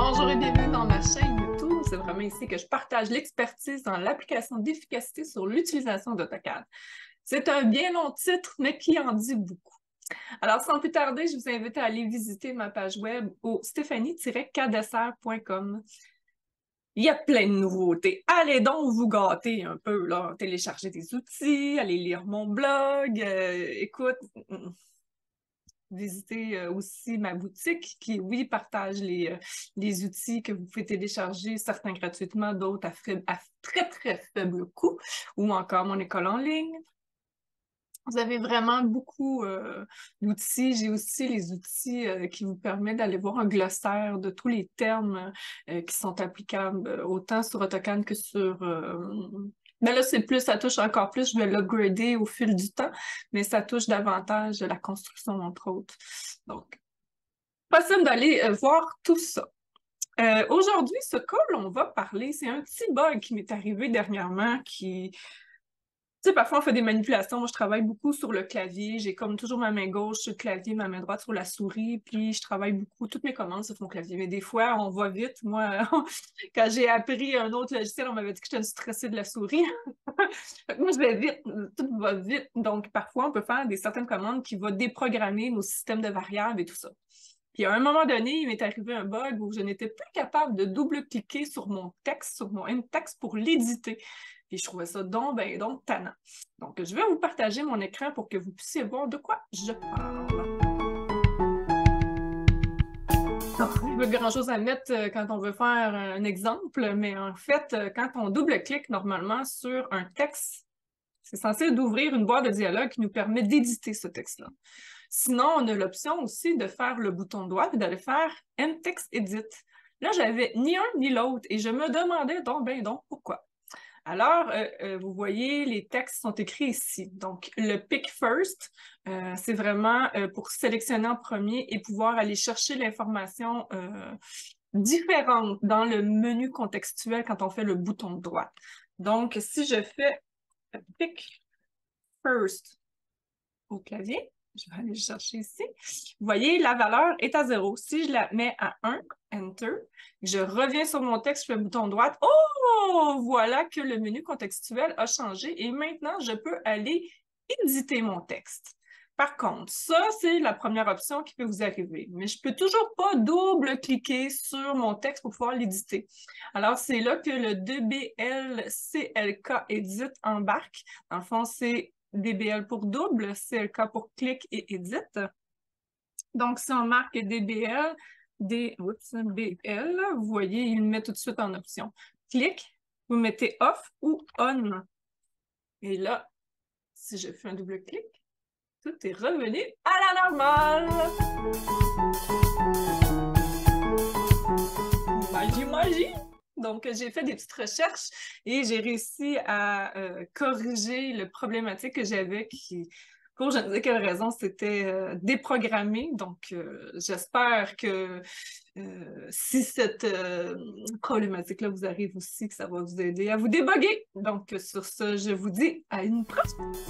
Bonjour et bienvenue dans ma chaîne YouTube. C'est vraiment ici que je partage l'expertise dans l'application d'efficacité sur l'utilisation d'AutoCAD. C'est un bien long titre, mais qui en dit beaucoup. Alors, sans plus tarder, je vous invite à aller visiter ma page web au stéphanie-cadesser.com. Il y a plein de nouveautés. Allez donc vous gâter un peu, là. Télécharger des outils, aller lire mon blog. Écoute, visiter aussi ma boutique qui, oui, partage les outils que vous pouvez télécharger, certains gratuitement, d'autres à très, très faible coût, ou encore mon école en ligne. Vous avez vraiment beaucoup d'outils. J'ai aussi les outils qui vous permettent d'aller voir un glossaire de tous les termes qui sont applicables autant sur AutoCAD que sur... Mais là, c'est plus, ça touche encore plus, je vais l'upgrader au fil du temps, mais ça touche davantage la construction, entre autres. Donc, possible d'aller voir tout ça. Aujourd'hui, ce que l'on va parler, c'est un petit bug qui m'est arrivé dernièrement qui... Tu sais, parfois, on fait des manipulations. Moi, je travaille beaucoup sur le clavier. J'ai comme toujours ma main gauche sur le clavier, ma main droite sur la souris. Puis, je travaille beaucoup. Toutes mes commandes se font au clavier. Mais des fois, on va vite. Moi, quand j'ai appris un autre logiciel, on m'avait dit que j'étais une stressée de la souris. Moi, je vais vite. Tout va vite. Donc, parfois, on peut faire certaines commandes qui vont déprogrammer nos systèmes de variables et tout ça. Puis, à un moment donné, il m'est arrivé un bug où je n'étais plus capable de double-cliquer sur mon texte, sur mon in-text pour l'éditer. Puis je trouvais ça donc tannant. Donc, je vais vous partager mon écran pour que vous puissiez voir de quoi je parle. Pas grand-chose à mettre quand on veut faire un exemple, mais en fait, quand on double-clique normalement sur un texte, c'est censé d'ouvrir une boîte de dialogue qui nous permet d'éditer ce texte-là. Sinon, on a l'option aussi de faire le bouton droit et d'aller faire « End Text Edit ». Là, j'avais ni un ni l'autre et je me demandais donc pourquoi. Alors, vous voyez, les textes sont écrits ici. Donc, le Pick First, c'est vraiment pour sélectionner en premier et pouvoir aller chercher l'information différente dans le menu contextuel quand on fait le bouton de droite. Donc, si je fais Pick First au clavier, je vais aller le chercher ici. Vous voyez, la valeur est à 0. Si je la mets à 1, Enter, je reviens sur mon texte, je fais le bouton droite. Oh! Voilà que le menu contextuel a changé et maintenant, je peux aller éditer mon texte. Par contre, ça, c'est la première option qui peut vous arriver. Mais je peux toujours pas double-cliquer sur mon texte pour pouvoir l'éditer. Alors, c'est là que le DBL-CLK Edit embarque. Dans le fond, c'est DBL pour double, CLK pour clic et edit. Donc, si on marque DBL, DBL, vous voyez, il le met tout de suite en option. Clic, vous mettez off ou on. Et là, si je fais un double clic, tout est revenu à la normale. Magie, magie! Donc, j'ai fait des petites recherches et j'ai réussi à corriger le problématique que j'avais qui, pour je ne sais quelle raison, c'était déprogrammé. Donc, j'espère que si cette problématique-là vous arrive aussi, que ça va vous aider à vous déboguer. Donc, sur ce, je vous dis à une prochaine!